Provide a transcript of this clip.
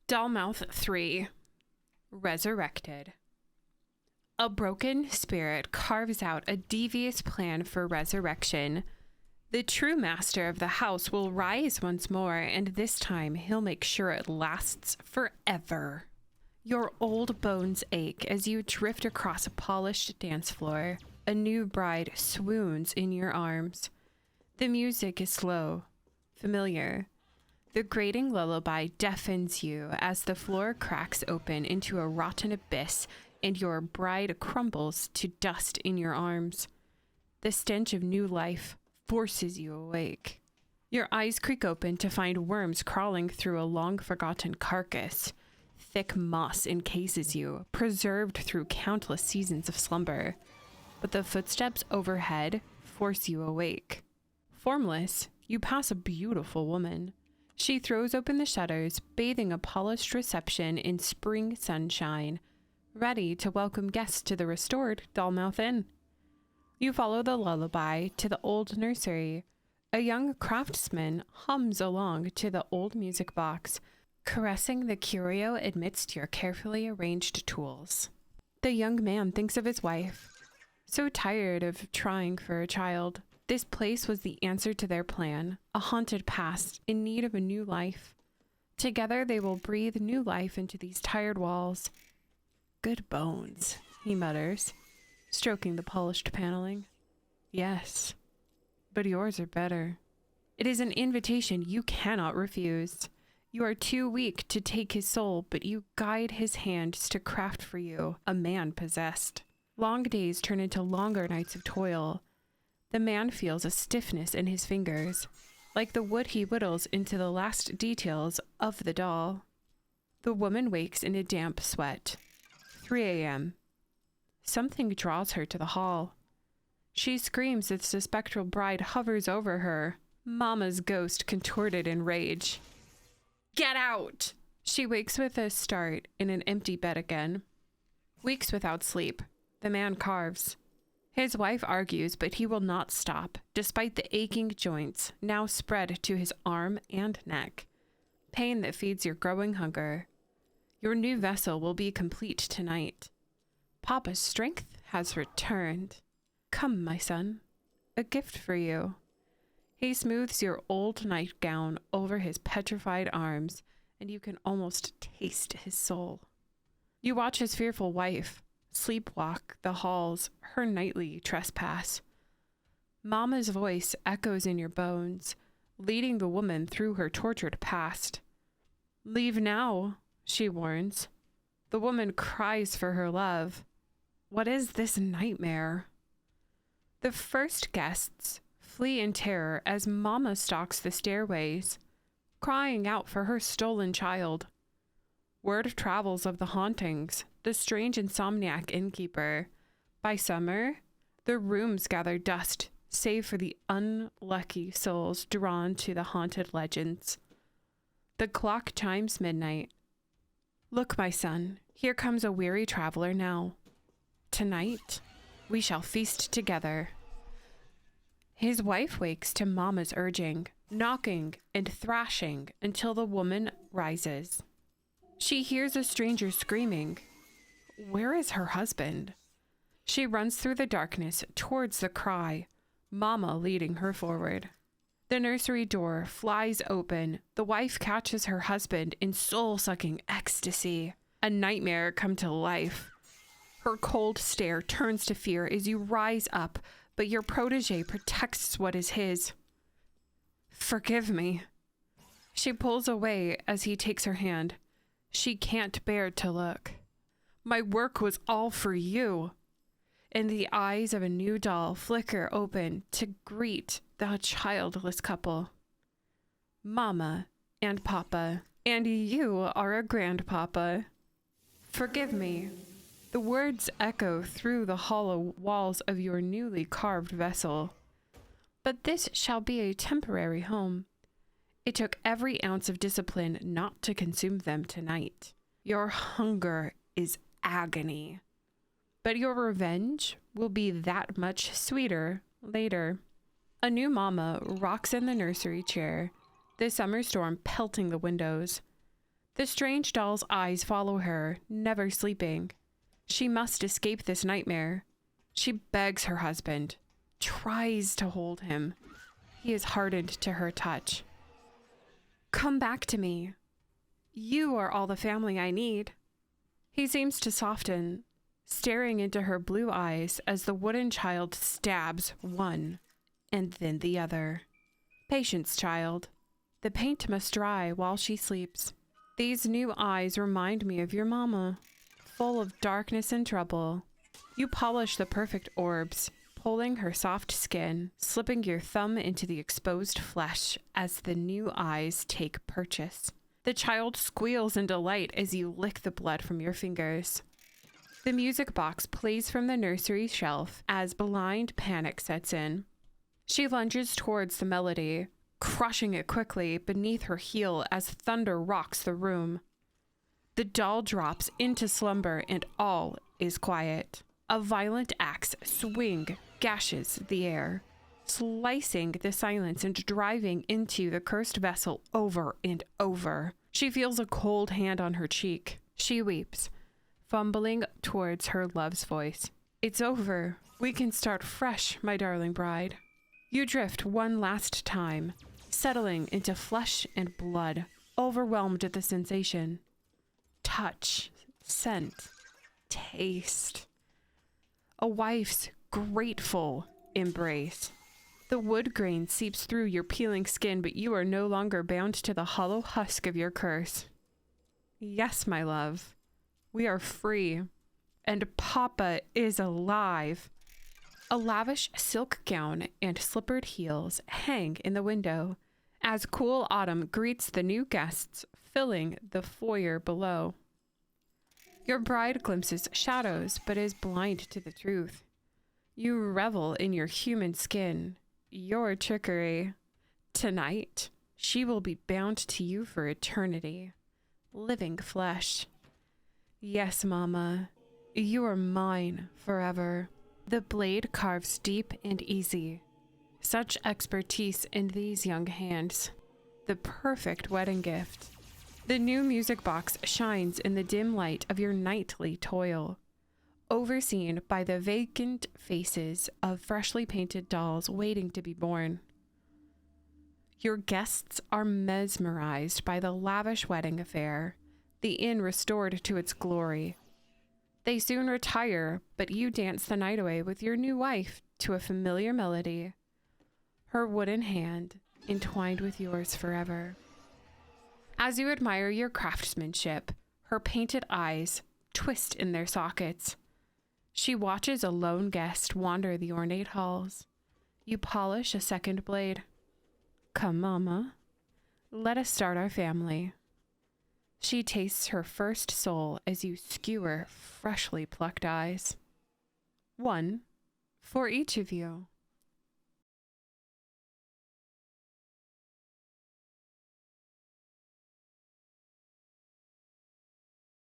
DollMouth 3. Resurrected. A broken spirit carves out a devious plan for resurrection. The true master of the house will rise once more, and this time he'll make sure it lasts forever. Your old bones ache as you drift across a polished dance floor. A new bride swoons in your arms. The music is slow, familiar. The grating lullaby deafens you as the floor cracks open into a rotten abyss and your bride crumbles to dust in your arms. The stench of new life forces you awake. Your eyes creak open to find worms crawling through a long-forgotten carcass. Thick moss encases you, preserved through countless seasons of slumber. But the footsteps overhead force you awake. Formless, you pass a beautiful woman. She throws open the shutters, bathing a polished reception in spring sunshine, ready to welcome guests to the restored DollMouth Inn. You follow the lullaby to the old nursery. A young craftsman hums along to the old music box, caressing the curio amidst your carefully arranged tools. The young man thinks of his wife, so tired of trying for a child. This place was the answer to their plan, a haunted past in need of a new life. Together they will breathe new life into these tired walls. Good bones, he mutters, stroking the polished paneling. Yes, but yours are better. It is an invitation you cannot refuse. You are too weak to take his soul, but you guide his hands to craft for you a man possessed. Long days turn into longer nights of toil. The man feels a stiffness in his fingers, like the wood he whittles into the last details of the doll. The woman wakes in a damp sweat. 3 a.m. Something draws her to the hall. She screams as the spectral bride hovers over her, Mama's ghost contorted in rage. Get out! She wakes with a start in an empty bed again. Weeks without sleep, the man carves. His wife argues, but he will not stop, despite the aching joints now spread to his arm and neck. Pain that feeds your growing hunger. Your new vessel will be complete tonight. Papa's strength has returned. Come, my son, a gift for you. He smooths your old nightgown over his petrified arms, and you can almost taste his soul. You watch his fearful wife sleepwalk the halls, her nightly trespass. Mama's voice echoes in your bones, leading the woman through her tortured past. Leave now, she warns. The woman cries for her love. What is this nightmare? The first guests flee in terror as Mama stalks the stairways, crying out for her stolen child. Word travels of the hauntings, the strange insomniac innkeeper. By summer, the rooms gather dust, save for the unlucky souls drawn to the haunted legends. The clock chimes midnight. Look, my son, here comes a weary traveler now. Tonight, we shall feast together. His wife wakes to Mama's urging, knocking and thrashing until the woman rises. She hears a stranger screaming. Where is her husband? She runs through the darkness towards the cry, Mama leading her forward. The nursery door flies open. The wife catches her husband in soul-sucking ecstasy. A nightmare come to life. Her cold stare turns to fear as you rise up, but your protege protects what is his. Forgive me. She pulls away as he takes her hand. She can't bear to look. My work was all for you. And the eyes of a new doll flicker open to greet the childless couple. Mama and Papa, and you are a grandpapa. Forgive me. The words echo through the hollow walls of your newly carved vessel. But this shall be a temporary home. It took every ounce of discipline not to consume them tonight. Your hunger is agony. But your revenge will be that much sweeter later. A new mama rocks in the nursery chair, the summer storm pelting the windows. The strange doll's eyes follow her, never sleeping. She must escape this nightmare. She begs her husband, tries to hold him. He is hardened to her touch. Come back to me. You are all the family I need. He seems to soften, staring into her blue eyes as the wooden child stabs one and then the other. Patience, child. The paint must dry while she sleeps. These new eyes remind me of your mama, full of darkness and trouble. You polish the perfect orbs, pulling her soft skin, slipping your thumb into the exposed flesh as the new eyes take purchase. The child squeals in delight as you lick the blood from your fingers. The music box plays from the nursery shelf as blind panic sets in. She lunges towards the melody, crushing it quickly beneath her heel as thunder rocks the room. The doll drops into slumber and all is quiet. A violent axe swing gashes the air, slicing the silence and driving into the cursed vessel over and over. She feels a cold hand on her cheek. She weeps, fumbling towards her love's voice. It's over. We can start fresh, my darling bride. You drift one last time, settling into flesh and blood, overwhelmed at the sensation. Touch, scent, taste. A wife's grateful embrace. The wood grain seeps through your peeling skin, but you are no longer bound to the hollow husk of your curse. Yes, my love, we are free, and Papa is alive. A lavish silk gown and slippered heels hang in the window as cool autumn greets the new guests, filling the foyer below. Your bride glimpses shadows, but is blind to the truth. You revel in your human skin, your trickery. Tonight, she will be bound to you for eternity, living flesh. Yes, Mama, you are mine forever. The blade carves deep and easy. Such expertise in these young hands. The perfect wedding gift. The new music box shines in the dim light of your nightly toil, overseen by the vacant faces of freshly painted dolls waiting to be born. Your guests are mesmerized by the lavish wedding affair, the inn restored to its glory. They soon retire, but you dance the night away with your new wife to a familiar melody, her wooden hand entwined with yours forever. As you admire your craftsmanship, her painted eyes twist in their sockets. She watches a lone guest wander the ornate halls. You polish a second blade. Come, Mama, let us start our family. She tastes her first soul as you skewer freshly plucked eyes. One for each of you.